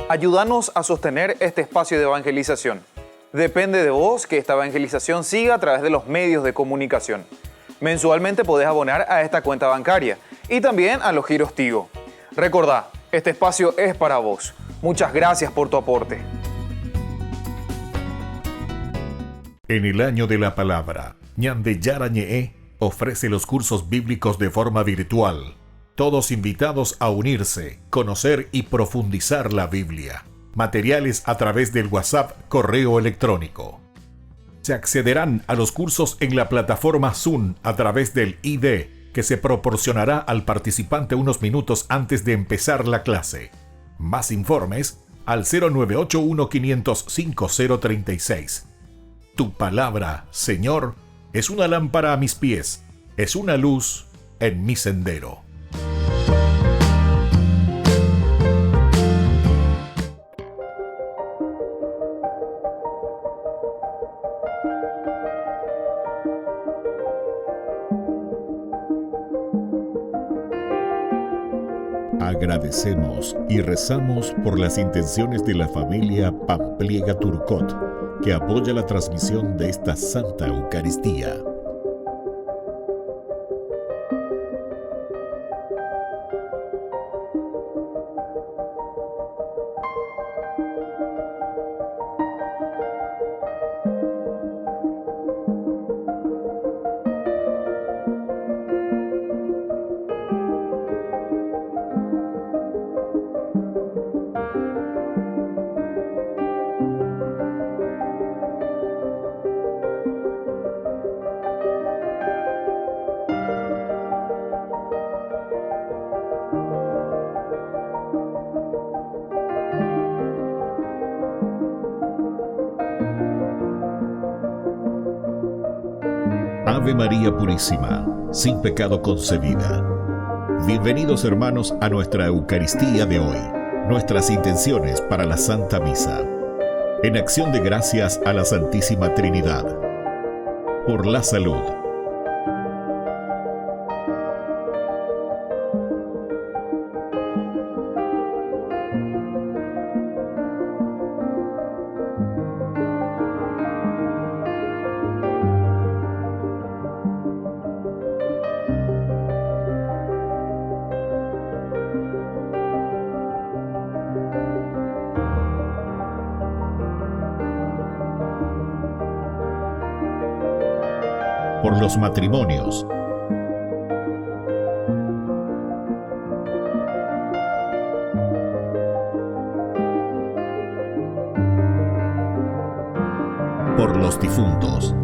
Ayúdanos a sostener este espacio de evangelización. Depende de vos que esta evangelización siga a través de los medios de comunicación. Mensualmente podés abonar a esta cuenta bancaria y también a los giros Tigo. Recordá, este espacio es para vos. Muchas gracias por tu aporte. En el año de la palabra, Ñande Yarañe'e ofrece los cursos bíblicos de forma virtual. Todos invitados a unirse, conocer y profundizar la Biblia. Materiales a través del WhatsApp, correo electrónico. Se accederán a los cursos en la plataforma Zoom a través del ID, que se proporcionará al participante unos minutos antes de empezar la clase. Más informes al 0981-500-5036. Tu palabra, Señor, es una lámpara a mis pies, es una luz en mi sendero. Agradecemos y rezamos por las intenciones de la familia Pampliega Turcot, que apoya la transmisión de esta Santa Eucaristía. Ave María Purísima, sin pecado concebida. Bienvenidos hermanos a nuestra Eucaristía de hoy, nuestras intenciones para la Santa Misa. En acción de gracias a la Santísima Trinidad. Por la salud. Por los matrimonios. Por los difuntos.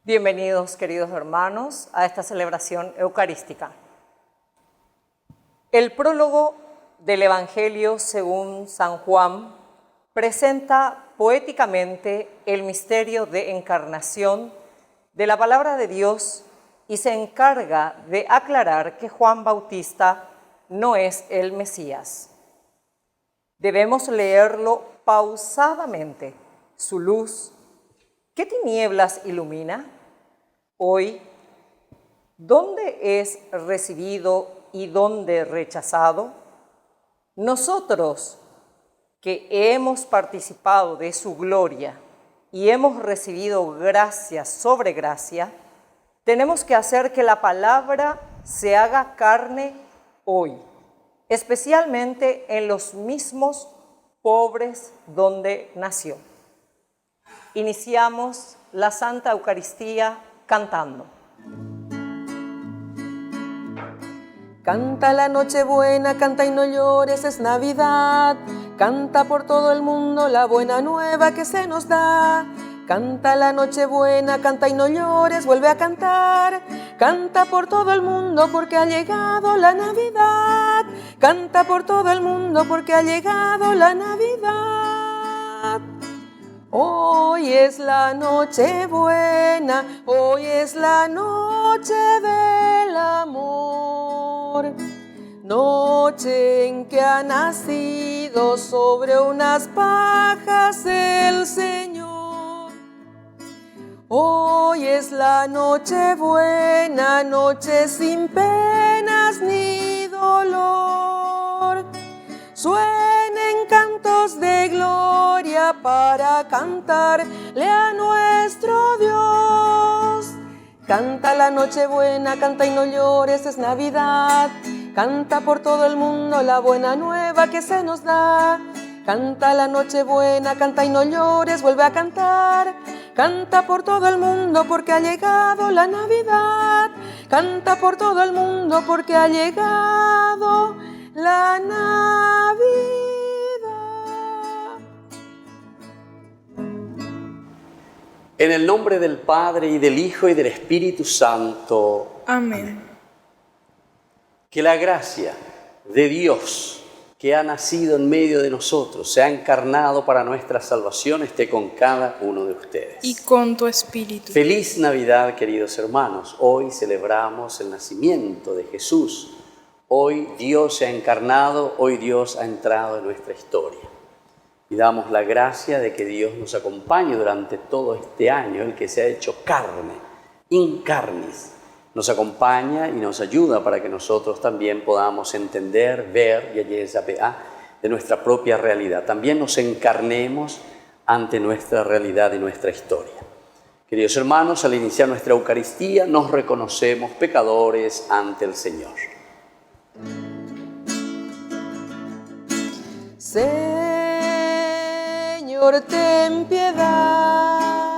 Bienvenidos, queridos hermanos, a esta celebración eucarística. El prólogo del Evangelio según San Juan presenta poéticamente el misterio de encarnación de la palabra de Dios y se encarga de aclarar que Juan Bautista no es el Mesías. Debemos leerlo pausadamente. Su luz, ¿qué tinieblas ilumina? Hoy, ¿dónde es recibido y dónde rechazado? Nosotros, que hemos participado de su gloria y hemos recibido gracia sobre gracia, tenemos que hacer que la palabra se haga carne hoy, especialmente en los mismos pobres donde nació. Iniciamos la Santa Eucaristía cantando. Canta la Nochebuena, canta y no llores, es Navidad. Canta por todo el mundo la buena nueva que se nos da. Canta la Nochebuena, canta y no llores, vuelve a cantar. Canta por todo el mundo porque ha llegado la Navidad. Canta por todo el mundo porque ha llegado la Navidad. Hoy es la Nochebuena, hoy es la noche del amor. Noche en que ha nacido sobre unas pajas el Señor. Hoy es la Nochebuena, noche sin penas ni dolor. Suenen cantos de gloria para cantarle a nuestro Dios. Canta la Nochebuena, canta y no llores, es Navidad. Canta por todo el mundo la buena nueva que se nos da. Canta la Nochebuena, canta y no llores, vuelve a cantar. Canta por todo el mundo porque ha llegado la Navidad. Canta por todo el mundo porque ha llegado la Navidad. En el nombre del Padre, y del Hijo, y del Espíritu Santo. Amén. Que la gracia de Dios, que ha nacido en medio de nosotros, se ha encarnado para nuestra salvación, esté con cada uno de ustedes. Y con tu espíritu. Feliz Navidad, queridos hermanos. Hoy celebramos el nacimiento de Jesús. Hoy Dios se ha encarnado, hoy Dios ha entrado en nuestra historia. Y damos la gracia de que Dios nos acompañe durante todo este año, el que se ha hecho carne, in carnis. Nos acompaña y nos ayuda para que nosotros también podamos entender, ver de nuestra propia realidad. También nos encarnemos ante nuestra realidad y nuestra historia. Queridos hermanos, al iniciar nuestra Eucaristía nos reconocemos pecadores ante el Señor. Señor, ten piedad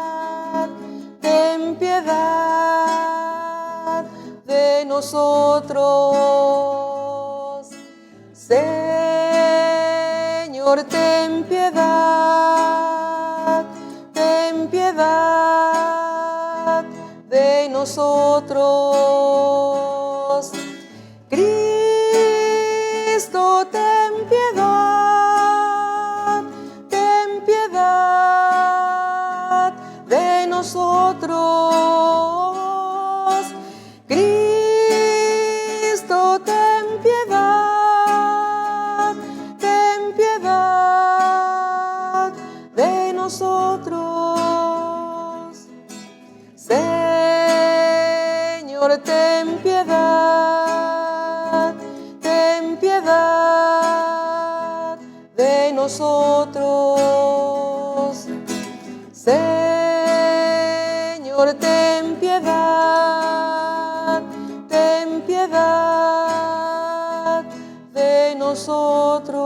de nosotros. Señor, ten piedad de nosotros. Cristo, ten piedad de nosotros. Cristo, ten piedad de nosotros. Señor, ten piedad de nosotros. Señor, ten piedad de nosotros.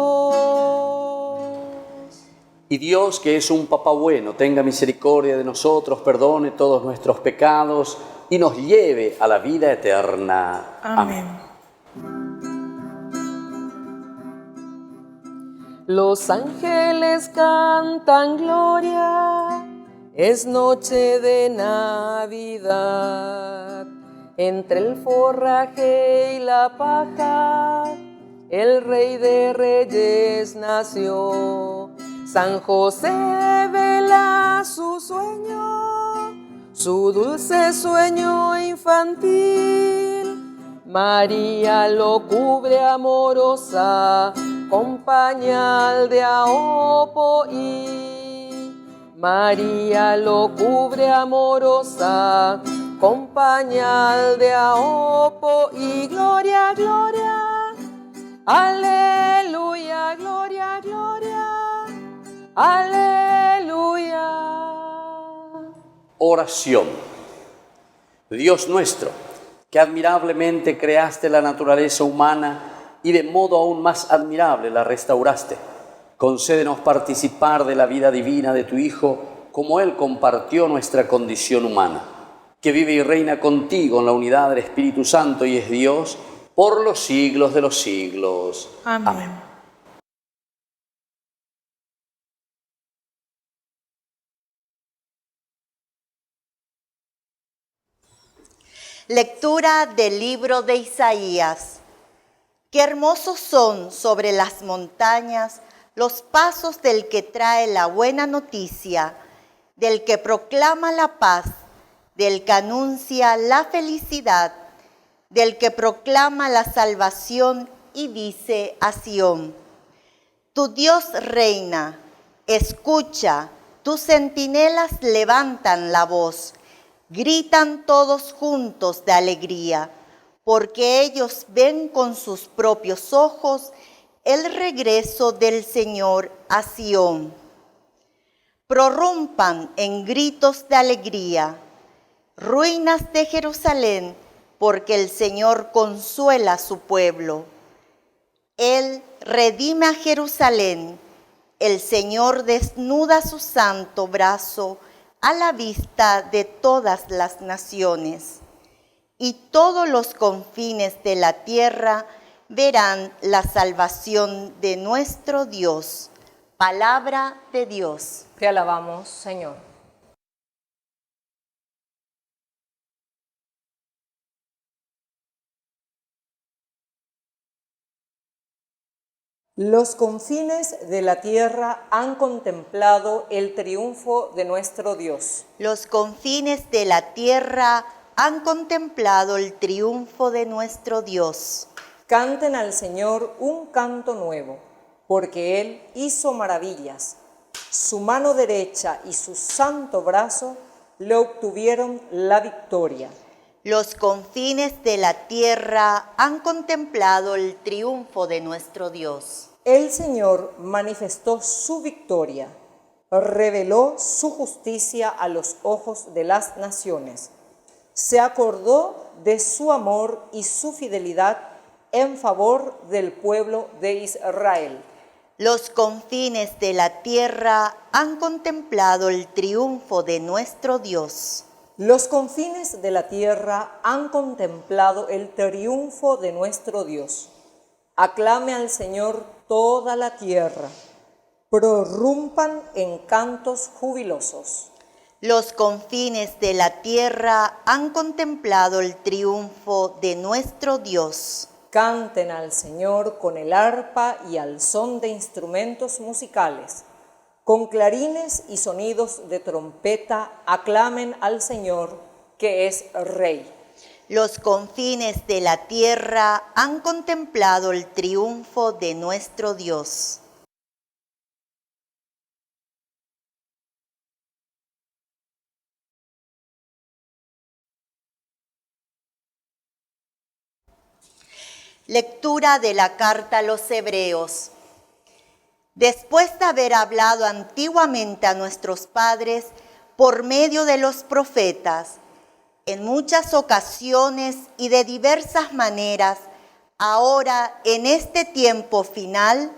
Y Dios, que es un Papá bueno, tenga misericordia de nosotros, perdone todos nuestros pecados y nos lleve a la vida eterna. Amén. Los ángeles cantan gloria Es noche de Navidad. Entre el forraje y la paja, el Rey de Reyes nació. San José vela su sueño, su dulce sueño infantil. María lo cubre amorosa con pañal de aopoí. María lo cubre amorosa con pañal de aopoí. Gloria, gloria, aleluya, gloria, gloria, aleluya. Oración. Dios nuestro, que admirablemente creaste la naturaleza humana y de modo aún más admirable la restauraste, concédenos participar de la vida divina de tu Hijo, como Él compartió nuestra condición humana, que vive y reina contigo en la unidad del Espíritu Santo y es Dios por los siglos de los siglos. Amén. Lectura del libro de Isaías. Qué hermosos son sobre las montañas los pasos del que trae la buena noticia, del que proclama la paz, del que anuncia la felicidad, del que proclama la salvación y dice a Sión: tu Dios reina, escucha, tus centinelas levantan la voz, gritan todos juntos de alegría, porque ellos ven con sus propios ojos el regreso del Señor a Sión. Prorrumpan en gritos de alegría, ruinas de Jerusalén, porque el Señor consuela a su pueblo. Él redime a Jerusalén, el Señor desnuda su santo brazo a la vista de todas las naciones, y todos los confines de la tierra verán la salvación de nuestro Dios. Palabra de Dios. Te alabamos, Señor. Los confines de la tierra han contemplado el triunfo de nuestro Dios. Los confines de la tierra han contemplado el triunfo de nuestro Dios. Canten al Señor un canto nuevo, porque Él hizo maravillas. Su mano derecha y su santo brazo le obtuvieron la victoria. Los confines de la tierra han contemplado el triunfo de nuestro Dios. El Señor manifestó su victoria, reveló su justicia a los ojos de las naciones. Se acordó de su amor y su fidelidad en favor del pueblo de Israel. Los confines de la tierra han contemplado el triunfo de nuestro Dios. Los confines de la tierra han contemplado el triunfo de nuestro Dios. Aclame al Señor toda la tierra, prorrumpan en cantos jubilosos. Los confines de la tierra han contemplado el triunfo de nuestro Dios. Canten al Señor con el arpa y al son de instrumentos musicales. Con clarines y sonidos de trompeta aclamen al Señor, que es Rey. Los confines de la tierra han contemplado el triunfo de nuestro Dios. Lectura de la carta a los Hebreos. Después de haber hablado antiguamente a nuestros padres por medio de los profetas, en muchas ocasiones y de diversas maneras, ahora en este tiempo final,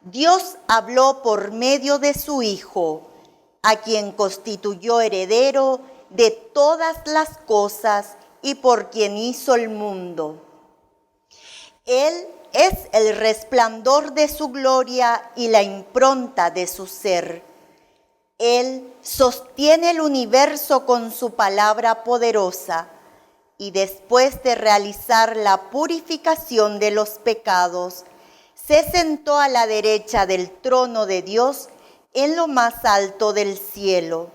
Dios habló por medio de su Hijo, a quien constituyó heredero de todas las cosas y por quien hizo el mundo. Él es el resplandor de su gloria y la impronta de su ser, Él sostiene el universo con su palabra poderosa y después de realizar la purificación de los pecados, se sentó a la derecha del trono de Dios en lo más alto del cielo.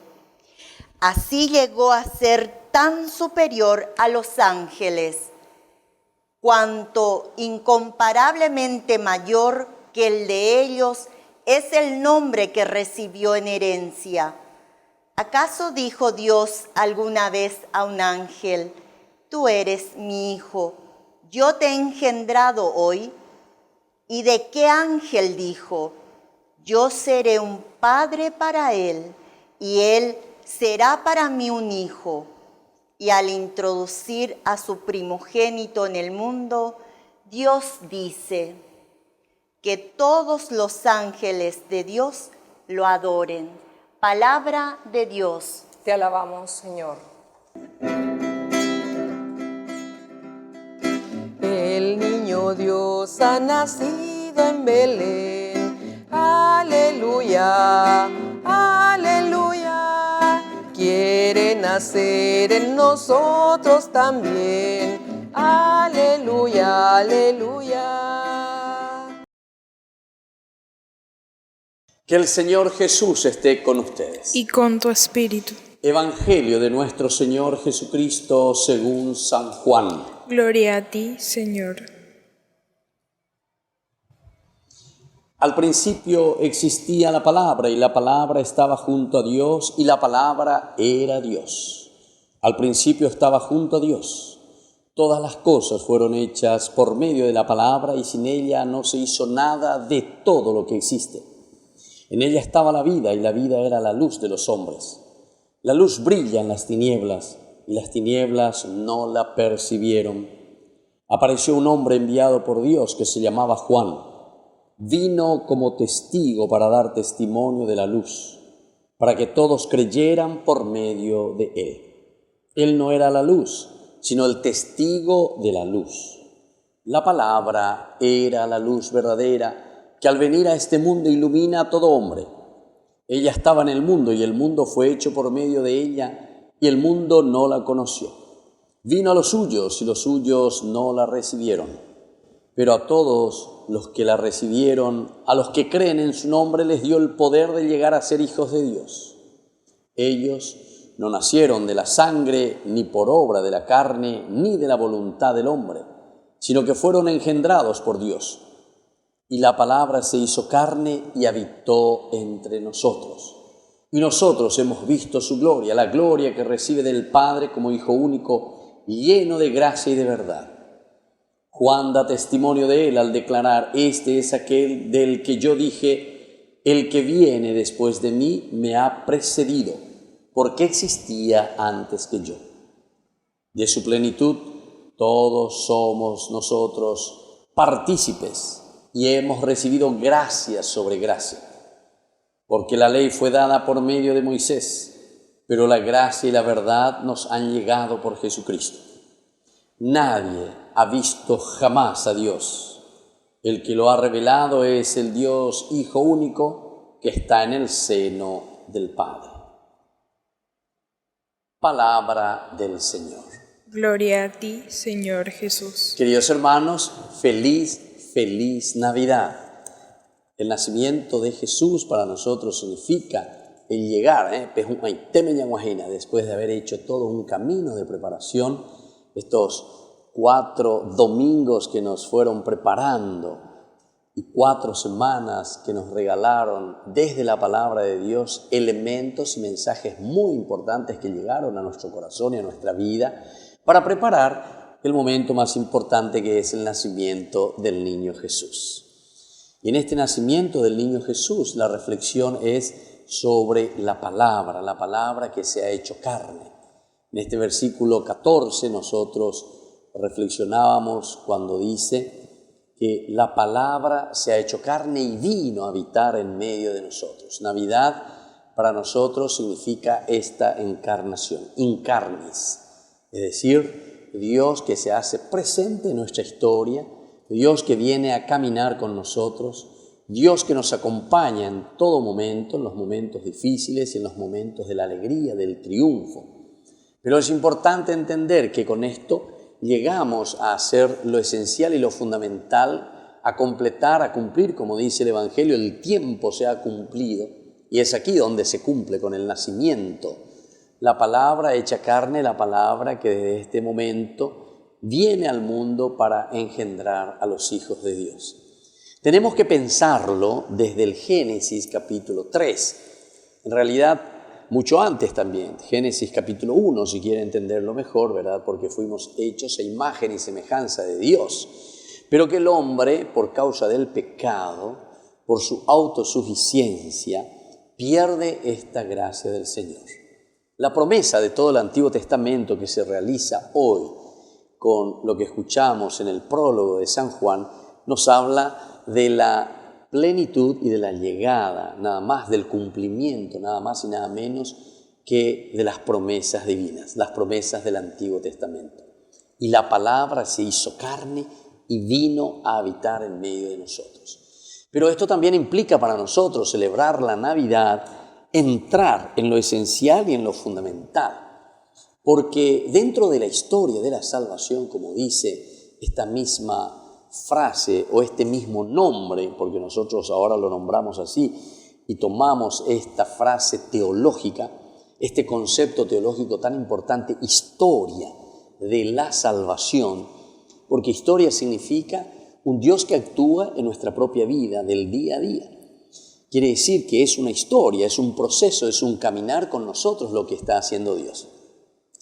Así llegó a ser tan superior a los ángeles, cuanto incomparablemente mayor que el de ellos es el nombre que recibió en herencia. ¿Acaso dijo Dios alguna vez a un ángel: tú eres mi hijo, yo te he engendrado hoy? ¿Y de qué ángel dijo: yo seré un padre para él, y él será para mí un hijo? Y al introducir a su primogénito en el mundo, Dios dice: que todos los ángeles de Dios lo adoren. Palabra de Dios. Te alabamos, Señor. El niño Dios ha nacido en Belén. Aleluya, aleluya. Quiere nacer en nosotros también. Aleluya, aleluya. Que el Señor Jesús esté con ustedes. Y con tu espíritu. Evangelio de nuestro Señor Jesucristo según San Juan. Gloria a ti, Señor. Al principio existía la palabra, y la palabra estaba junto a Dios, y la palabra era Dios. Al principio estaba junto a Dios. Todas las cosas fueron hechas por medio de la palabra, y sin ella no se hizo nada de todo lo que existe. En ella estaba la vida, y la vida era la luz de los hombres. La luz brilla en las tinieblas, y las tinieblas no la percibieron. Apareció un hombre enviado por Dios que se llamaba Juan. Vino como testigo para dar testimonio de la luz, para que todos creyeran por medio de él. Él no era la luz, sino el testigo de la luz. La palabra era la luz verdadera, que al venir a este mundo ilumina a todo hombre. Ella estaba en el mundo, y el mundo fue hecho por medio de ella, y el mundo no la conoció. Vino a los suyos, y los suyos no la recibieron. Pero a todos los que la recibieron, a los que creen en su nombre, les dio el poder de llegar a ser hijos de Dios. Ellos no nacieron de la sangre, ni por obra de la carne, ni de la voluntad del hombre, sino que fueron engendrados por Dios. Y la palabra se hizo carne y habitó entre nosotros. Y nosotros hemos visto su gloria, la gloria que recibe del Padre como Hijo único, lleno de gracia y de verdad. Juan da testimonio de él al declarar: este es aquel del que yo dije, el que viene después de mí me ha precedido, porque existía antes que yo. De su plenitud todos somos nosotros partícipes, y hemos recibido gracia sobre gracia, porque la ley fue dada por medio de Moisés, pero la gracia y la verdad nos han llegado por Jesucristo. Nadie ha visto jamás a Dios. El que lo ha revelado es el Dios Hijo único, que está en el seno del Padre. Palabra del Señor. Gloria a ti, Señor Jesús. Queridos hermanos, feliz Navidad. El nacimiento de Jesús para nosotros significa el llegar, después de haber hecho todo un camino de preparación, estos 4 domingos que nos fueron preparando y 4 semanas que nos regalaron desde la palabra de Dios elementos y mensajes muy importantes que llegaron a nuestro corazón y a nuestra vida para preparar el momento más importante, que es el nacimiento del niño Jesús. Y en este nacimiento del niño Jesús la reflexión es sobre la palabra que se ha hecho carne. En este versículo 14 nosotros reflexionábamos cuando dice que la palabra se ha hecho carne y vino a habitar en medio de nosotros. Navidad para nosotros significa esta encarnación, incarnis, es decir, Dios que se hace presente en nuestra historia, Dios que viene a caminar con nosotros, Dios que nos acompaña en todo momento, en los momentos difíciles y en los momentos de la alegría, del triunfo. Pero es importante entender que con esto llegamos a hacer lo esencial y lo fundamental, a completar, a cumplir, como dice el Evangelio, el tiempo se ha cumplido, y es aquí donde se cumple con el nacimiento. La palabra hecha carne, la palabra que desde este momento viene al mundo para engendrar a los hijos de Dios. Tenemos que pensarlo desde el Génesis capítulo 3. En realidad, mucho antes también, Génesis capítulo 1, si quiere entenderlo mejor, ¿verdad? Porque fuimos hechos a imagen y semejanza de Dios. Pero que el hombre, por causa del pecado, por su autosuficiencia, pierde esta gracia del Señor. La promesa de todo el Antiguo Testamento que se realiza hoy con lo que escuchamos en el prólogo de San Juan nos habla de la plenitud y de la llegada, nada más del cumplimiento, nada más y nada menos que de las promesas divinas, las promesas del Antiguo Testamento. Y la palabra se hizo carne y vino a habitar en medio de nosotros. Pero esto también implica para nosotros celebrar la Navidad, entrar en lo esencial y en lo fundamental, porque dentro de la historia de la salvación, como dice esta misma frase o este mismo nombre, porque nosotros ahora lo nombramos así y tomamos esta frase teológica, este concepto teológico tan importante, historia de la salvación, porque historia significa un Dios que actúa en nuestra propia vida del día a día. Quiere decir que es una historia, es un proceso, es un caminar con nosotros lo que está haciendo Dios.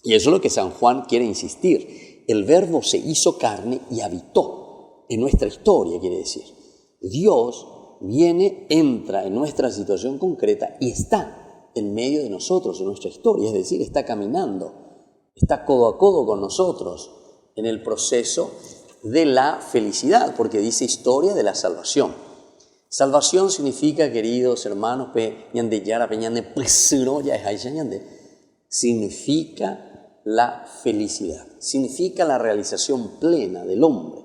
Y eso es lo que San Juan quiere insistir. El Verbo se hizo carne y habitó en nuestra historia, quiere decir. Dios viene, entra en nuestra situación concreta y está en medio de nosotros, en nuestra historia. Es decir, está caminando, está codo a codo con nosotros en el proceso de la felicidad, porque dice historia de la salvación. Salvación significa, queridos hermanos, significa la felicidad, significa la realización plena del hombre,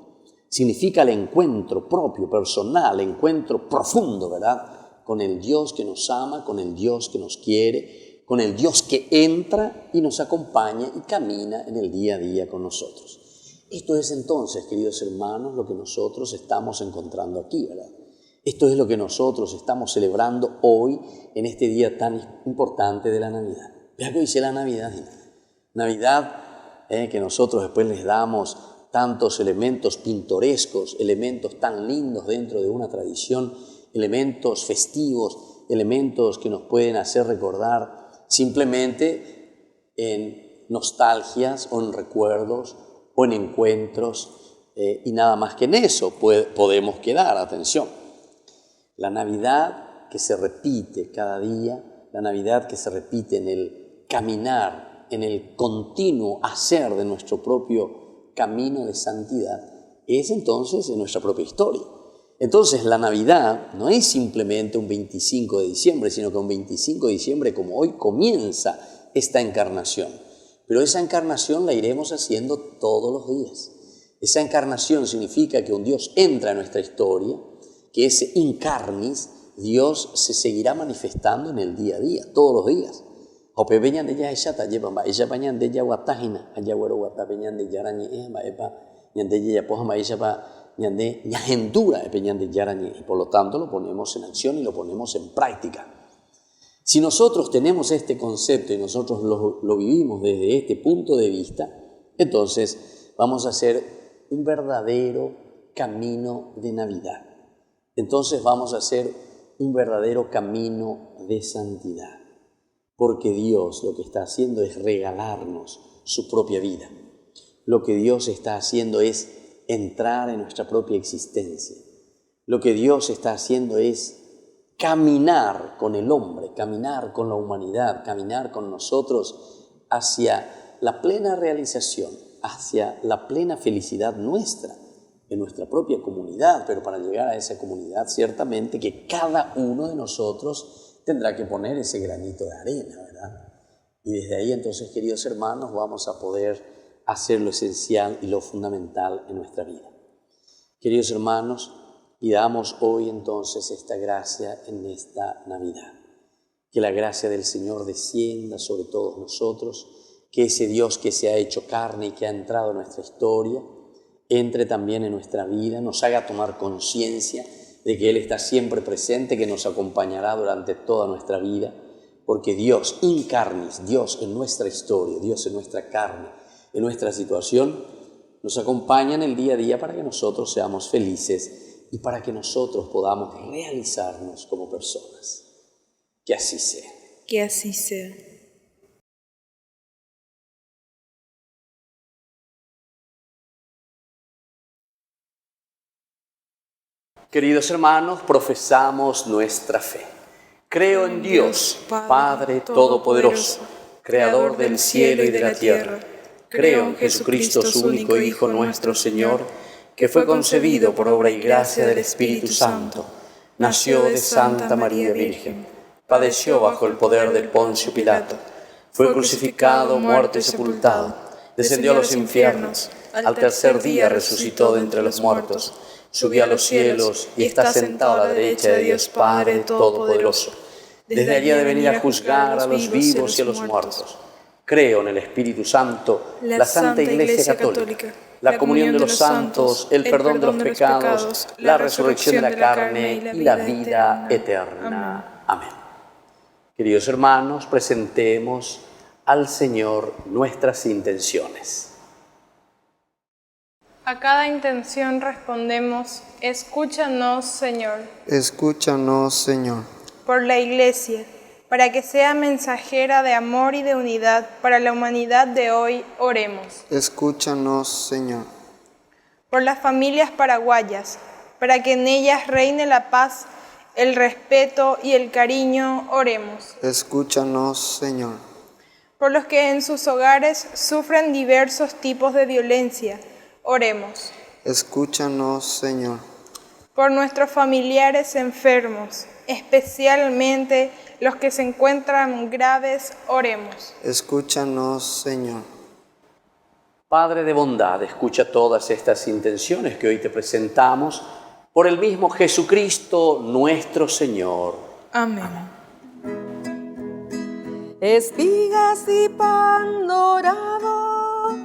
significa el encuentro propio, personal, encuentro profundo, ¿verdad? Con el Dios que nos ama, con el Dios que nos quiere, con el Dios que entra y nos acompaña y camina en el día a día con nosotros. Esto es entonces, queridos hermanos, lo que nosotros estamos encontrando aquí, ¿verdad? Esto es lo que nosotros estamos celebrando hoy en este día tan importante de la Navidad. Vea que hoy dice la Navidad. Navidad que nosotros después les damos tantos elementos pintorescos, elementos tan lindos dentro de una tradición, elementos festivos, elementos que nos pueden hacer recordar simplemente en nostalgias o en recuerdos o en encuentros y nada más que en eso podemos quedar, atención. La Navidad que se repite cada día, la Navidad que se repite en el caminar, en el continuo hacer de nuestro propio camino de santidad, es entonces en nuestra propia historia. Entonces la Navidad no es simplemente un 25 de diciembre, sino que un 25 de diciembre como hoy comienza esta encarnación. Pero esa encarnación la iremos haciendo todos los días. Esa encarnación significa que un Dios entra en nuestra historia, que ese incarnis, Dios se seguirá manifestando en el día a día, todos los días. Y por lo tanto lo ponemos en acción y lo ponemos en práctica. Si nosotros tenemos este concepto y nosotros lo vivimos desde este punto de vista, entonces vamos a hacer un verdadero camino de Navidad. Entonces vamos a hacer un verdadero camino de santidad, porque Dios lo que está haciendo es regalarnos su propia vida. Lo que Dios está haciendo es entrar en nuestra propia existencia. Lo que Dios está haciendo es caminar con el hombre, caminar con la humanidad, caminar con nosotros hacia la plena realización, hacia la plena felicidad nuestra, en nuestra propia comunidad, pero para llegar a esa comunidad ciertamente que cada uno de nosotros tendrá que poner ese granito de arena, ¿verdad? Y desde ahí entonces, queridos hermanos, vamos a poder hacer lo esencial y lo fundamental en nuestra vida. Queridos hermanos, Pidamos hoy entonces esta gracia en esta Navidad. Que la gracia del Señor descienda sobre todos nosotros, que ese Dios que se ha hecho carne y que ha entrado en nuestra historia, entre también en nuestra vida, nos haga tomar conciencia de que Él está siempre presente, que nos acompañará durante toda nuestra vida, porque Dios in carnis, Dios en nuestra historia, Dios en nuestra carne, en nuestra situación, nos acompaña en el día a día para que nosotros seamos felices y para que nosotros podamos realizarnos como personas. Que así sea. Que así sea. Queridos hermanos, profesamos nuestra fe. Creo en Dios, Padre Todopoderoso, Creador del cielo y de la tierra. Creo en Jesucristo, su único Hijo, nuestro Señor, que fue concebido por obra y gracia del Espíritu Santo. Nació de Santa María Virgen. Padeció bajo el poder de Poncio Pilato. Fue crucificado, muerto y sepultado. Descendió a los infiernos. Al tercer día resucitó de entre los muertos. Subió a los cielos y está sentado a la derecha de Dios Padre Todopoderoso. Desde allí ha de venir a juzgar a los vivos y a los muertos. Creo en el Espíritu Santo, la Santa Iglesia Católica, la comunión de los santos, el perdón de los pecados, la resurrección de la carne y la vida eterna. Amén. Queridos hermanos, presentemos al Señor nuestras intenciones. A cada intención respondemos, escúchanos, Señor. Escúchanos, Señor. Por la Iglesia, para que sea mensajera de amor y de unidad para la humanidad de hoy, oremos. Escúchanos, Señor. Por las familias paraguayas, para que en ellas reine la paz, el respeto y el cariño, oremos. Escúchanos, Señor. Por los que en sus hogares sufren diversos tipos de violencia, oremos. Escúchanos, Señor. Por nuestros familiares enfermos, especialmente los que se encuentran graves, oremos. Escúchanos, Señor. Padre de bondad, escucha todas estas intenciones que hoy te presentamos por el mismo Jesucristo nuestro Señor. Amén. Espigas y pan dorado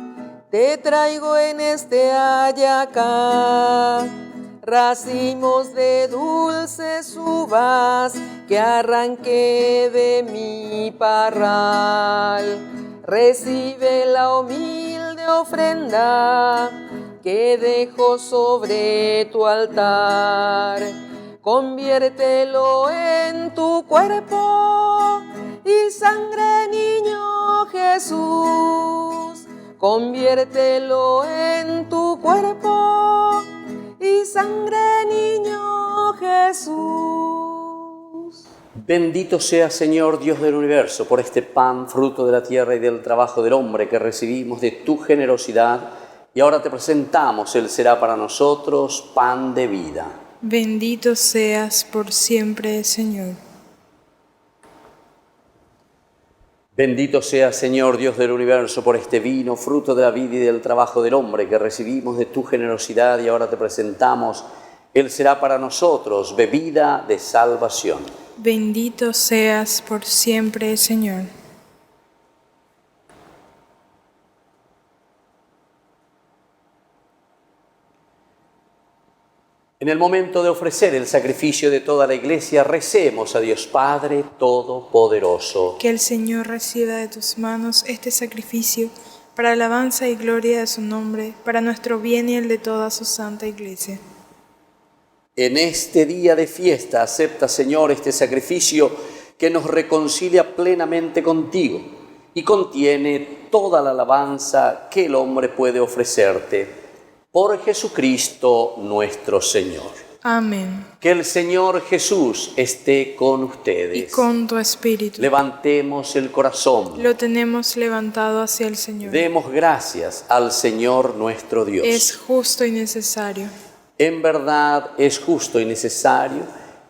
te traigo en este hallacá. Racimos de dulces uvas que arranqué de mi parral. Recibe la humilde ofrenda que dejo sobre tu altar. Conviértelo en tu cuerpo y sangre, niño Jesús. Conviértelo en tu cuerpo y sangre, niño Jesús. Bendito sea, Señor Dios del universo, por este pan, fruto de la tierra y del trabajo del hombre que recibimos de tu generosidad, y ahora te presentamos, Él será para nosotros pan de vida. Bendito seas por siempre, Señor. Bendito sea, Señor Dios del universo, por este vino, fruto de la vida y del trabajo del hombre que recibimos de tu generosidad, y ahora te presentamos, Él será para nosotros bebida de salvación. Bendito seas por siempre, Señor. En el momento de ofrecer el sacrificio de toda la Iglesia, recemos a Dios Padre Todopoderoso. Que el Señor reciba de tus manos este sacrificio para alabanza y gloria de su nombre, para nuestro bien y el de toda su santa Iglesia. En este día de fiesta, acepta, Señor, este sacrificio que nos reconcilia plenamente contigo y contiene toda la alabanza que el hombre puede ofrecerte. Por Jesucristo nuestro Señor. Amén. Que el Señor Jesús esté con ustedes. Y con tu espíritu. Levantemos el corazón. Lo tenemos levantado hacia el Señor. Demos gracias al Señor nuestro Dios. Es justo y necesario. En verdad es justo y necesario,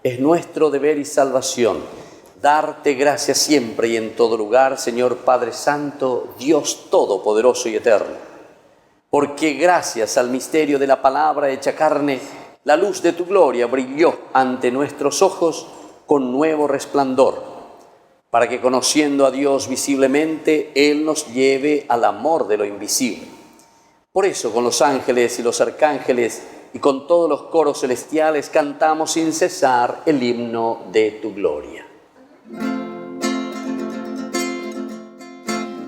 es nuestro deber y salvación, darte gracias siempre y en todo lugar, Señor Padre Santo, Dios Todopoderoso y Eterno. Porque gracias al misterio de la palabra hecha carne, La luz de tu gloria brilló ante nuestros ojos con nuevo resplandor, para que conociendo a Dios visiblemente, Él nos lleve al amor de lo invisible. Por eso, con los ángeles y los arcángeles y con todos los coros celestiales cantamos sin cesar el himno de tu gloria.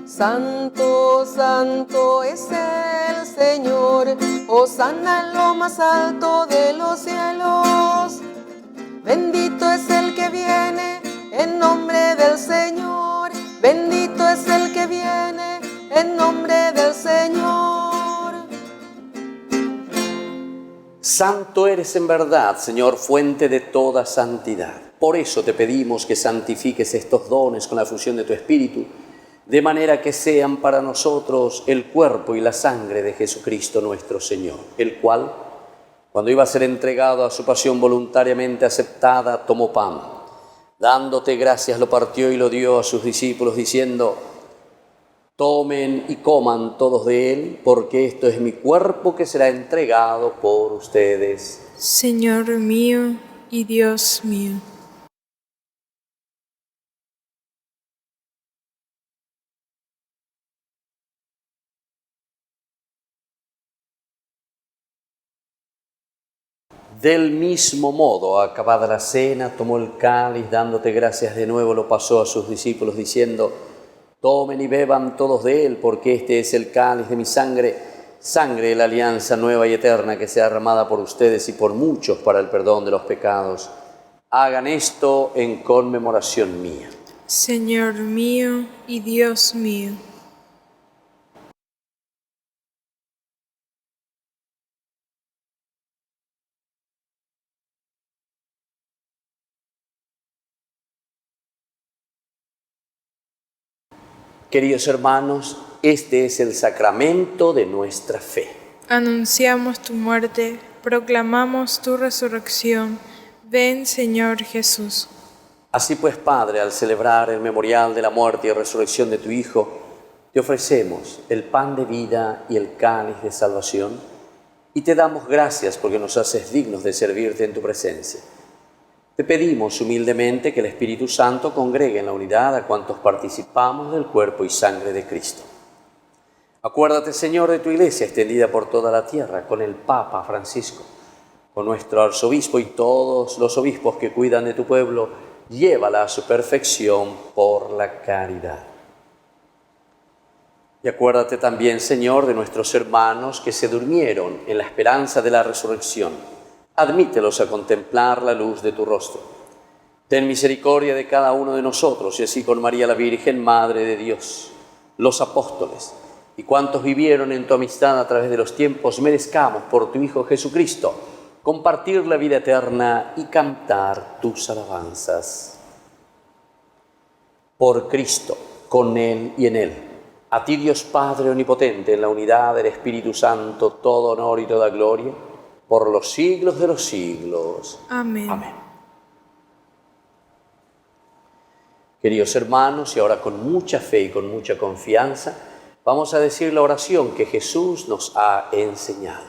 Santo, santo es el Señor, hosana en lo más alto de los cielos. Bendito es el que viene en nombre del Señor, bendito es el que viene en nombre del Señor. Santo eres en verdad, Señor, fuente de toda santidad. Por eso te pedimos que santifiques estos dones con la fusión de tu Espíritu, de manera que sean para nosotros el cuerpo y la sangre de Jesucristo nuestro Señor, el cual, cuando iba a ser entregado a su pasión voluntariamente aceptada, tomó pan. Dándote gracias, lo partió y lo dio a sus discípulos, diciendo: tomen y coman todos de él, porque esto es mi cuerpo que será entregado por ustedes. Señor mío y Dios mío. Del mismo modo, acabada la cena, tomó el cáliz, dándote gracias de nuevo, lo pasó a sus discípulos, diciendo: tomen y beban todos de él, porque este es el cáliz de mi sangre, sangre de la alianza nueva y eterna que sea derramada por ustedes y por muchos para el perdón de los pecados. Hagan esto en conmemoración mía. Señor mío y Dios mío. Queridos hermanos, este es el sacramento de nuestra fe. Anunciamos tu muerte, proclamamos tu resurrección. Ven, Señor Jesús. Así pues, Padre, al celebrar el memorial de la muerte y resurrección de tu Hijo, te ofrecemos el pan de vida y el cáliz de salvación, y te damos gracias porque nos haces dignos de servirte en tu presencia. Te pedimos humildemente que el Espíritu Santo congregue en la unidad a cuantos participamos del cuerpo y sangre de Cristo. Acuérdate, Señor, de tu Iglesia extendida por toda la tierra, con el Papa Francisco, con nuestro arzobispo y todos los obispos que cuidan de tu pueblo. Llévala a su perfección por la caridad. Y acuérdate también, Señor, de nuestros hermanos que se durmieron en la esperanza de la resurrección. Admítelos a contemplar la luz de tu rostro. Ten misericordia de cada uno de nosotros, y así con María la Virgen, Madre de Dios, los apóstoles y cuantos vivieron en tu amistad a través de los tiempos, merezcamos por tu Hijo Jesucristo compartir la vida eterna y cantar tus alabanzas. Por Cristo, con Él y en Él, a ti, Dios Padre omnipotente, en la unidad del Espíritu Santo, todo honor y toda gloria, por los siglos de los siglos. Amén. Amén. Queridos hermanos, y ahora con mucha fe y con mucha confianza, vamos a decir la oración que Jesús nos ha enseñado.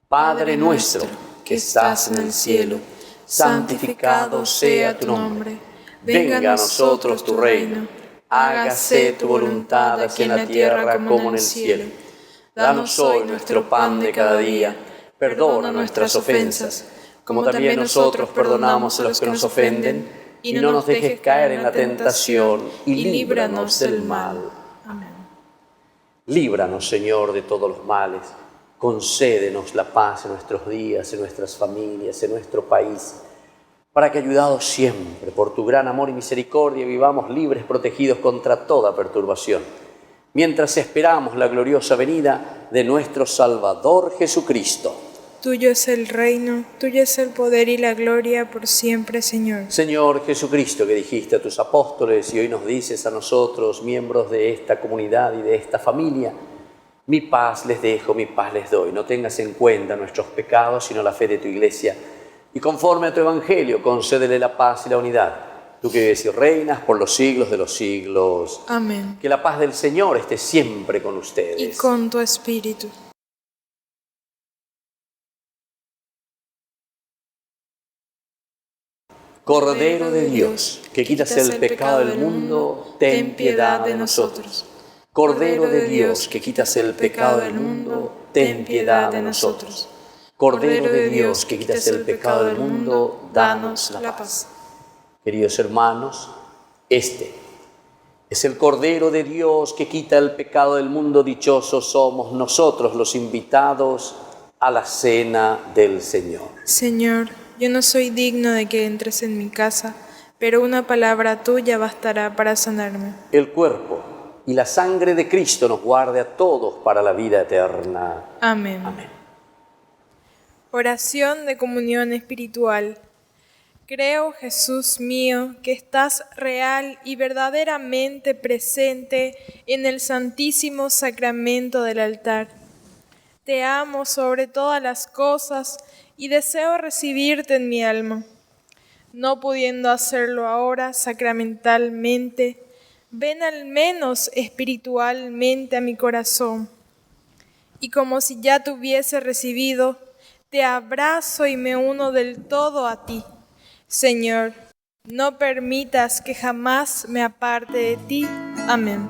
Padre nuestro, que estás en el cielo, santificado sea tu nombre. Venga a nosotros tu reino. Hágase tu voluntad aquí en la tierra como en el cielo. Danos hoy nuestro pan de cada día. Perdona nuestras ofensas, como también nosotros perdonamos a los que nos ofenden, y no nos dejes caer en la tentación, y líbranos del mal. Amén. Líbranos, Señor, de todos los males. Concédenos la paz en nuestros días, en nuestras familias, en nuestro país, para que, ayudados siempre por tu gran amor y misericordia, vivamos libres, protegidos contra toda perturbación, mientras esperamos la gloriosa venida de nuestro Salvador Jesucristo. Tuyo es el reino, tuyo es el poder y la gloria por siempre, Señor. Señor Jesucristo, que dijiste a tus apóstoles y hoy nos dices a nosotros, miembros de esta comunidad y de esta familia: mi paz les dejo, mi paz les doy. No tengas en cuenta nuestros pecados, sino la fe de tu Iglesia. Y conforme a tu Evangelio, concédele la paz y la unidad. Tú que vives y reinas por los siglos de los siglos. Amén. Que la paz del Señor esté siempre con ustedes. Y con tu espíritu. Cordero de Dios, que quitas el pecado del mundo, ten piedad de nosotros. Cordero de Dios, que quitas el pecado del mundo, ten piedad de nosotros. Cordero de Dios, que quitas el pecado del mundo, danos la paz. Queridos hermanos, este es el Cordero de Dios que quita el pecado del mundo. Dichosos somos nosotros los invitados a la cena del Señor. Señor, yo no soy digno de que entres en mi casa, pero una palabra tuya bastará para sanarme. El cuerpo y la sangre de Cristo nos guarde a todos para la vida eterna. Amén. Amén. Oración de comunión espiritual. Creo, Jesús mío, que estás real y verdaderamente presente en el santísimo sacramento del altar. Te amo sobre todas las cosas y deseo recibirte en mi alma. No pudiendo hacerlo ahora sacramentalmente, ven al menos espiritualmente a mi corazón. Y como si ya te hubiese recibido, te abrazo y me uno del todo a ti. Señor, no permitas que jamás me aparte de ti. Amén.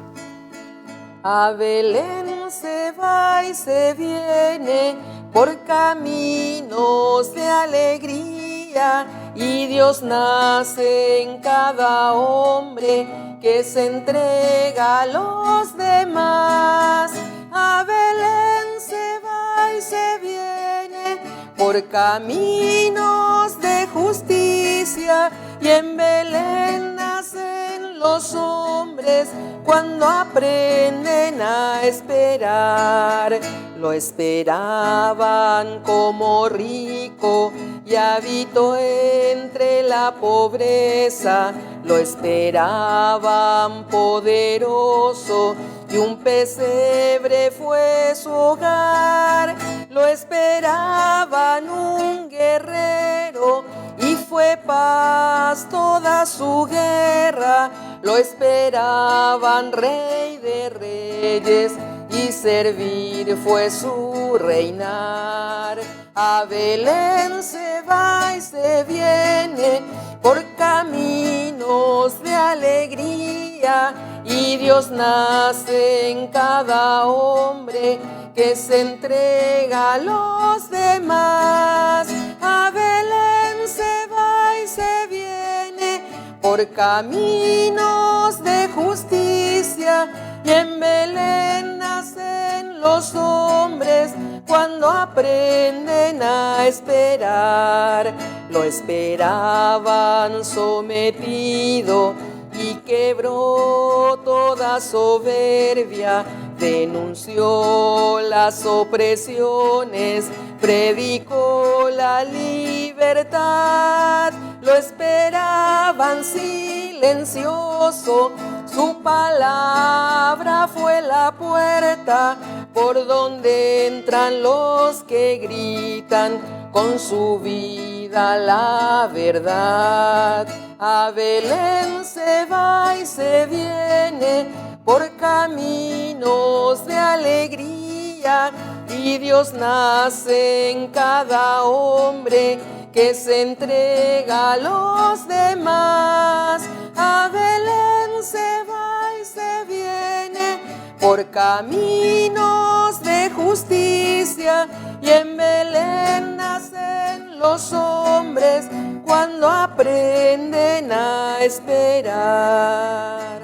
A Belén se va y se viene por caminos de alegría, y Dios nace en cada hombre que se entrega a los demás. A Belén se va y se viene por caminos de justicia, y en Belén nacen los hombres cuando aprenden a esperar. Lo esperaban como rico y habitó entre la pobreza. Lo esperaban poderoso y un pesebre fue su hogar. Lo esperaban un guerrero y fue paz toda su guerra. Lo esperaban rey de reyes y servir fue su reinar. A Belén se va y se viene por caminos de alegría, y Dios nace en cada hombre que se entrega a los demás. A Belén se va y se viene por caminos de justicia, y en Belén nacen los hombres cuando aprenden a esperar. Lo esperaban sometido y quebró toda soberbia, denunció las opresiones, predicó la libertad. Lo esperaban silencioso, su palabra fue la puerta por donde entran los que gritan con su vida la verdad. A Belén se va y se viene por caminos de alegría, y Dios nace en cada hombre que se entrega a los demás. A Belén se va y se viene por caminos de justicia, y en Belén nacen los hombres cuando aprenden a esperar.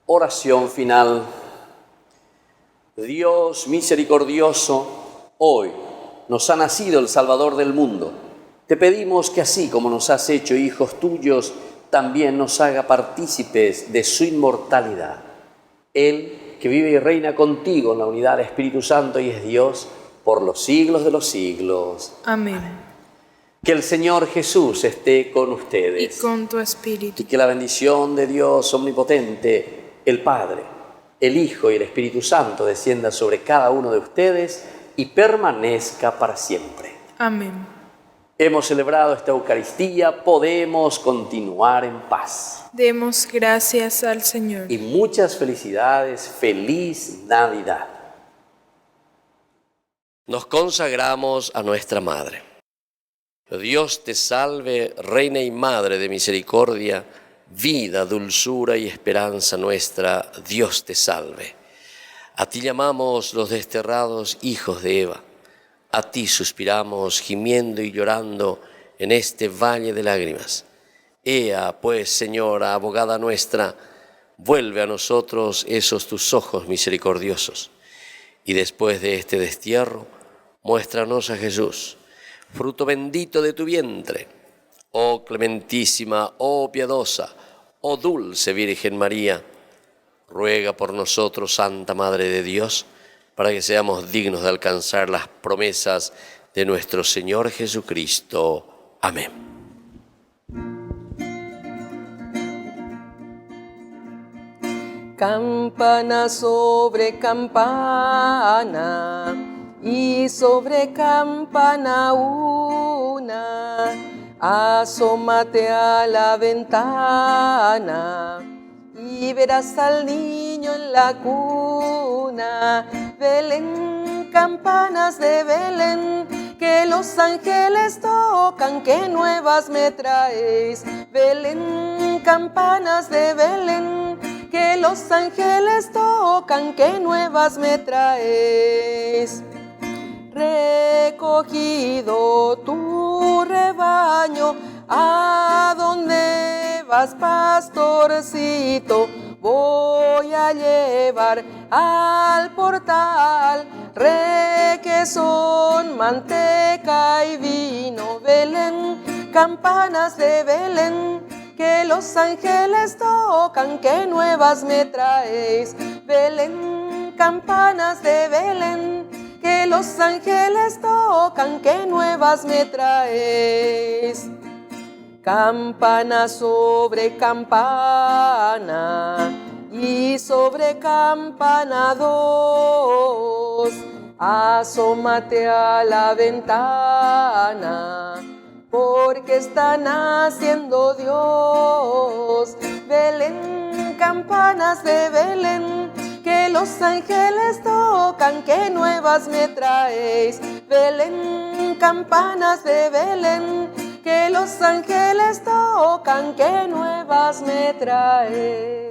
Oración final. Dios misericordioso, hoy nos ha nacido el Salvador del mundo. Te pedimos que así como nos has hecho hijos tuyos, también nos haga partícipes de su inmortalidad. Él, que vive y reina contigo en la unidad del Espíritu Santo y es Dios por los siglos de los siglos. Amén. Que el Señor Jesús esté con ustedes. Y con tu espíritu. Y que la bendición de Dios omnipotente, el Padre, el Hijo y el Espíritu Santo descienda sobre cada uno de ustedes y permanezca para siempre. Amén. Hemos celebrado esta Eucaristía, podemos continuar en paz. Demos gracias al Señor. Y muchas felicidades, feliz Navidad. Nos consagramos a nuestra Madre. Dios te salve, Reina y Madre de misericordia, vida, dulzura y esperanza nuestra, Dios te salve. A ti llamamos los desterrados hijos de Eva, a ti suspiramos gimiendo y llorando en este valle de lágrimas. Ea, pues, Señora, abogada nuestra, vuelve a nosotros esos tus ojos misericordiosos, y después de este destierro, muéstranos a Jesús, fruto bendito de tu vientre. Oh clementísima, oh piadosa, oh dulce Virgen María, ruega por nosotros, Santa Madre de Dios, para que seamos dignos de alcanzar las promesas de nuestro Señor Jesucristo. Amén. Campana sobre campana y sobre campana una, asómate a la ventana y verás al niño en la cuna. Belén, campanas de Belén, que los ángeles tocan, que nuevas me traéis. Belén, campanas de Belén, que los ángeles tocan, que nuevas me traéis. Recogido tu rebaño, ¿a dónde vas, pastorcito? Voy a llevar al portal requesón, manteca y vino. Belén, campanas de Belén, que los ángeles tocan, que nuevas me traéis. Belén, campanas de Belén, que los ángeles tocan, que nuevas me traéis. Campana sobre campana y sobre campana dos, asómate a la ventana, porque está naciendo Dios. Belén, campanas de Belén, que los ángeles tocan, que nuevas me traéis. Belén, campanas de Belén, que los ángeles tocan, que nuevas me traéis.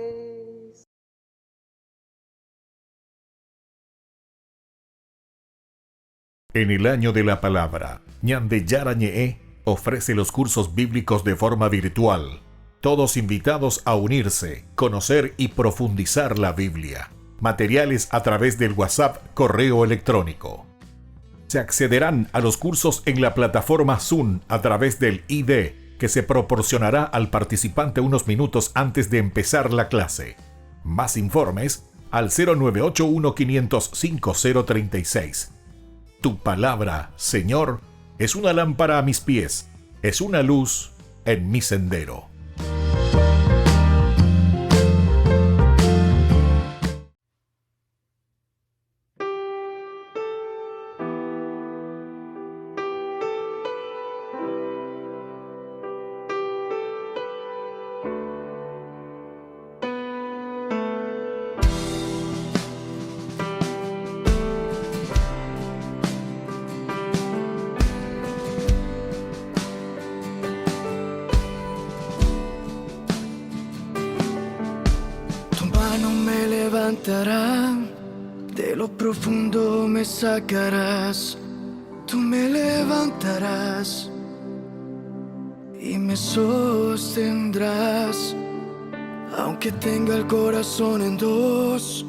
En el año de la palabra, Ñande Yarañe ofrece los cursos bíblicos de forma virtual. Todos invitados a unirse, conocer y profundizar la Biblia. Materiales a través del WhatsApp, correo electrónico. Se accederán a los cursos en la plataforma Zoom a través del ID, que se proporcionará al participante unos minutos antes de empezar la clase. Más informes al 0981-500-5036. Tu palabra, Señor, es una lámpara a mis pies, es una luz en mi sendero. De lo profundo me sacarás, tú me levantarás y me sostendrás. Aunque tenga el corazón en dos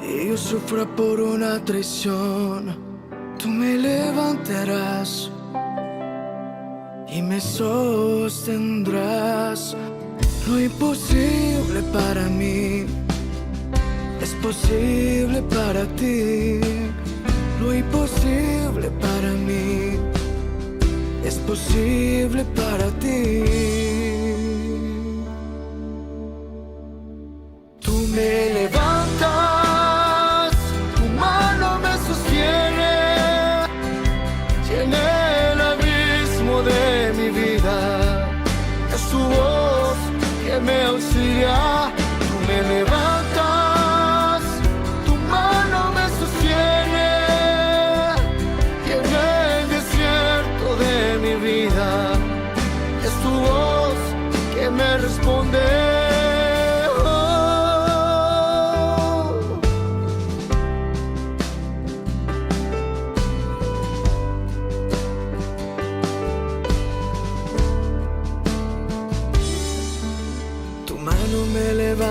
y yo sufra por una traición, tú me levantarás y me sostendrás. Lo imposible para mí es posible para ti. Lo imposible para mí es posible para ti. Tú me levantas, tu mano me sostiene, llena el abismo de mi vida. Es tu voz que me auxilia. Tú me levantas, tu mano me sostiene, llena el desierto de mi vida.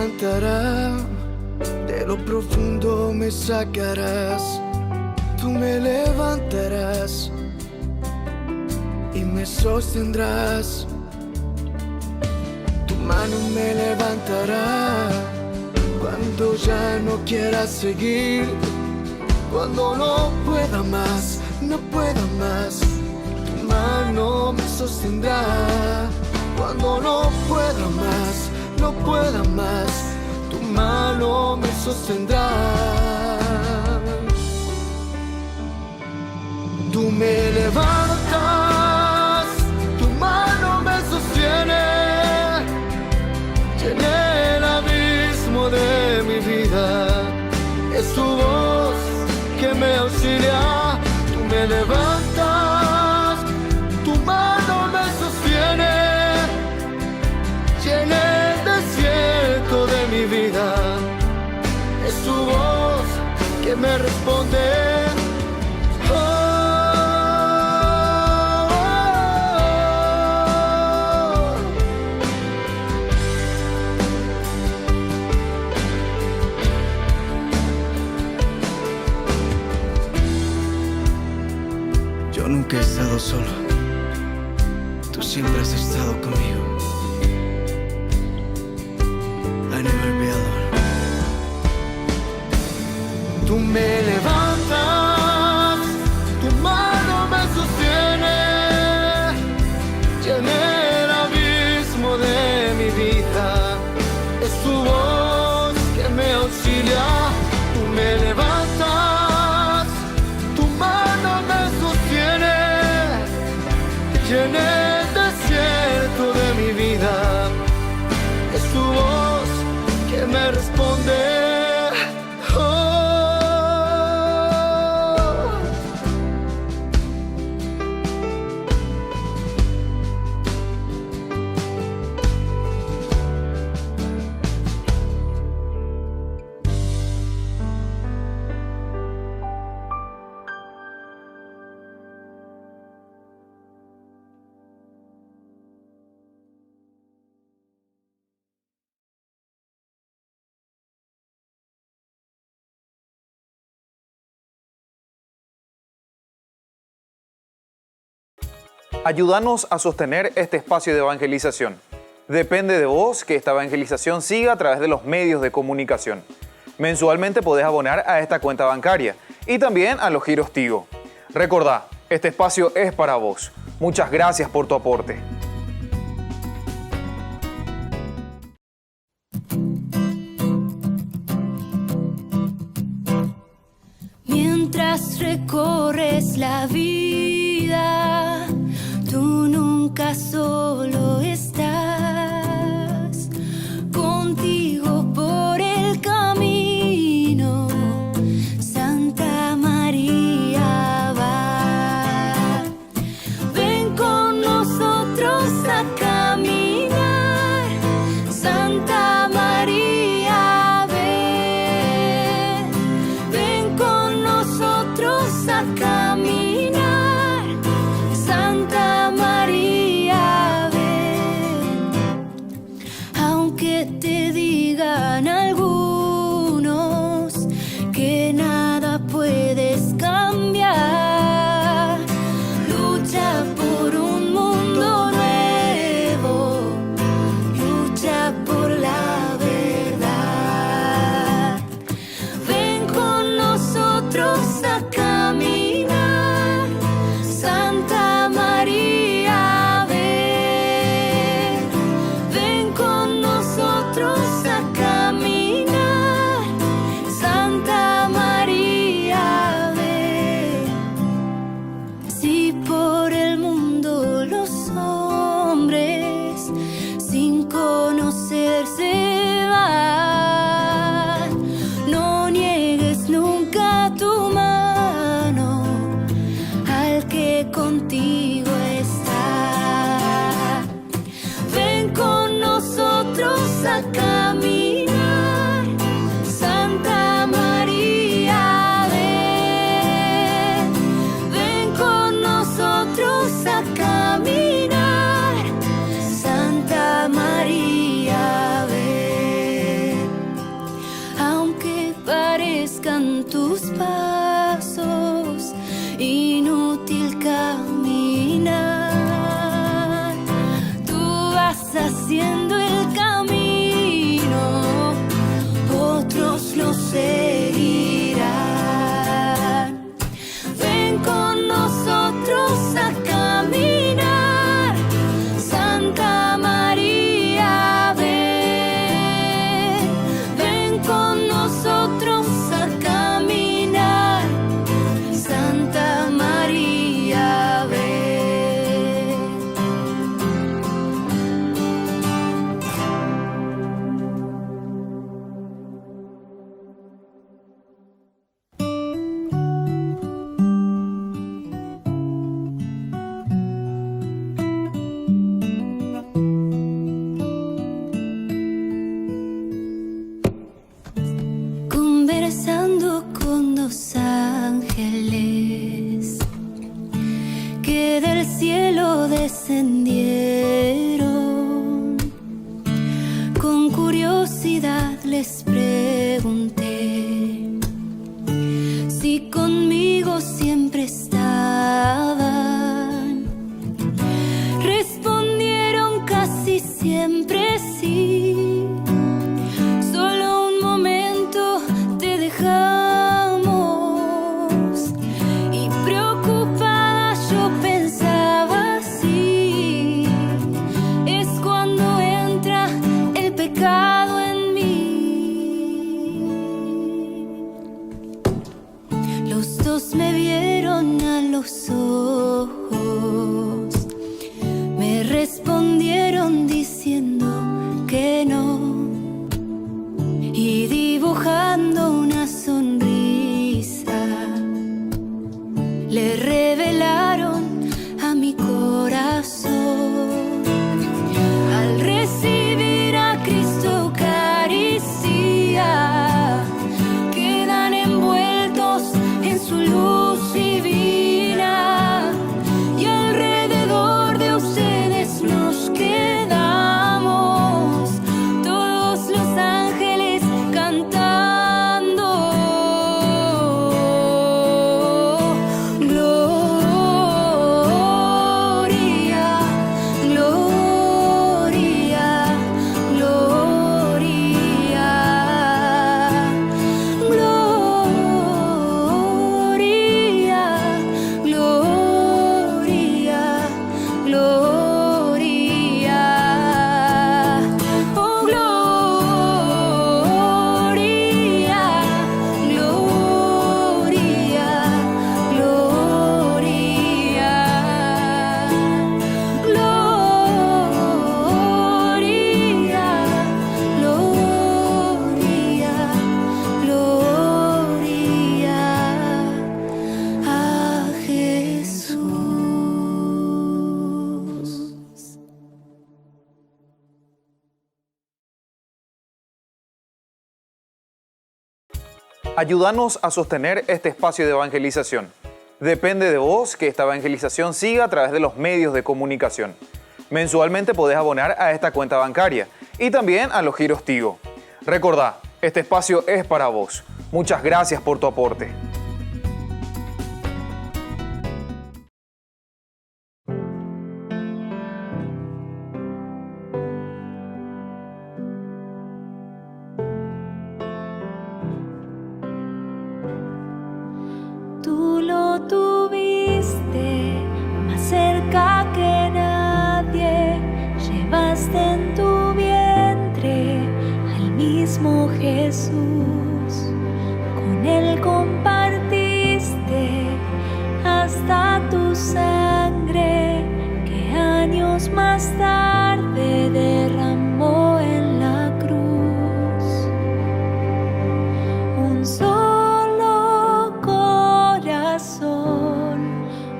levantarás, de lo profundo me sacarás. Tú me levantarás y me sostendrás. Tu mano me levantará cuando ya no quiera seguir, cuando no pueda más, no pueda más. Tu mano me sostendrá cuando no pueda más, no pueda más. Tu mano me sostendrá. Tú me levantas, tu mano me sostiene. Llené el abismo de mi vida, es tu voz que me auxilia. Tú me levantas, tu mano me sostiene. Llené el desierto de mi vida, es tu voz que me responde. Yo nunca he estado solo, tú siempre has estado conmigo. I never be alone. Tú me levantas, tu mano me sostiene. Llené el abismo de mi vida, es tu voz que me auxilia. Tú me levantas, tu mano me sostiene. Llené el desierto de mi vida, es tu voz que me responde. Ayúdanos a sostener este espacio de evangelización. Depende de vos que esta evangelización siga a través de los medios de comunicación. Mensualmente podés abonar a esta cuenta bancaria y también a los giros Tigo. Recordá, este espacio es para vos. Muchas gracias por tu aporte. Mientras recorres la vida, tú nunca solo estás. Contigo por el camino, Santa María va. Ven con nosotros a caminar, Santa María ven. Ven con nosotros a caminar, Santa María ven. Aunque te digan algunos que nada puedes cambiar, lucha por un mundo nuevo, lucha por la verdad. Ven con nosotros a caminar, descendieron. Con curiosidad les pregunté si conmigo siempre estaban. Respondieron casi siempre sí. Solo un momento te dejamos y preocupada yo pensaba sí. Es cuando entra el pecado en mí. Los dos me vieron a los ojos, me respondieron diciendo que no, y dibujando una sonrisa le revelaron a mi corazón. Al recibir a Cristo Eucaristía, quedan envueltos en su luz divina, y alrededor de ustedes nos quedamos, todos los ángeles cantando. Gloria, gloria, gloria, gloria, gloria, gloria. Oh, gloria, gloria, gloria, gloria, gloria a Jesús. Ayúdanos a sostener este espacio de evangelización. Depende de vos que esta evangelización siga a través de los medios de comunicación. Mensualmente podés abonar a esta cuenta bancaria y también a los giros Tigo. Recordá, este espacio es para vos. Muchas gracias por tu aporte. Tú lo tuviste más cerca que nadie, llevaste en tu vientre al mismo Jesús, con él compartiste hasta tu sangre, que años más tarde derramó en la cruz. Un solo corazón,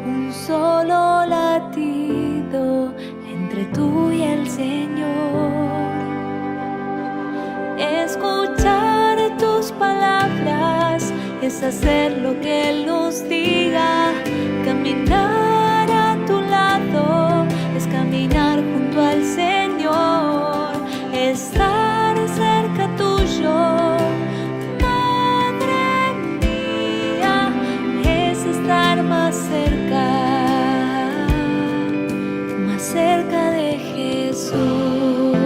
un solo latido entre tú y el Señor. Escuchar tus palabras es hacer lo que Él nos diga. Caminar a tu lado es caminar junto al Señor. Estar cerca tuyo, Madre mía, es estar más cerca de Jesús,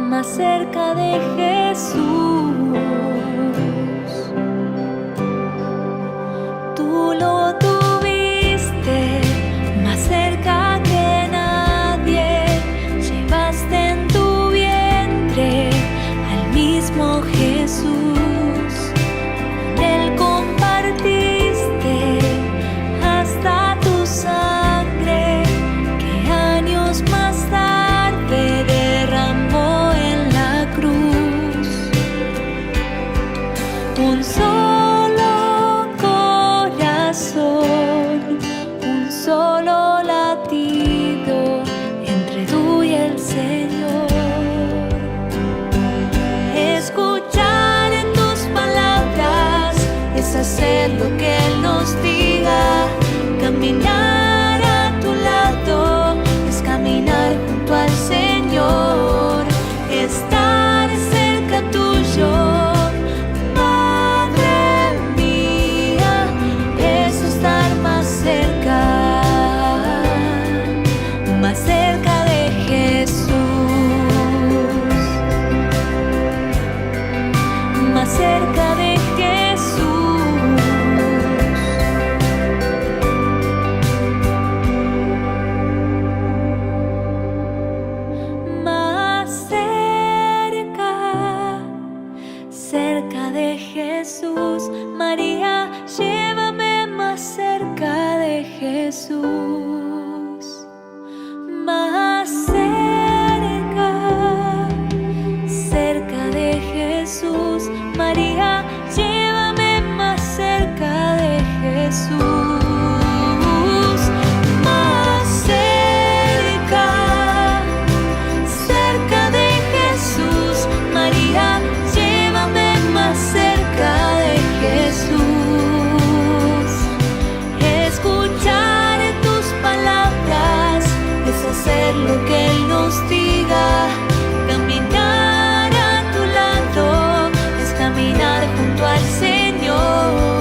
más cerca de Jesús. Tú lo tuviste más cerca que nadie, llevaste en tu vientre al mismo Jesús, con él compartiste hasta tu sangre, que años más tarde derramó en la cruz. Un solo corazón, un solo latido entre tú y el Señor. Escuchar tus palabras es hacer lo que Él nos diga. Caminar cerca de Jesús. Más cerca de Jesús. María, llévame más cerca de Jesús. Más cerca de Jesús. María, llévame más cerca de Jesús. Más cerca de Jesús. María, llévame más cerca de Jesús. Escuchar tus palabras es hacer lo que Él nos diga. Caminar a tu lado es caminar junto al Señor.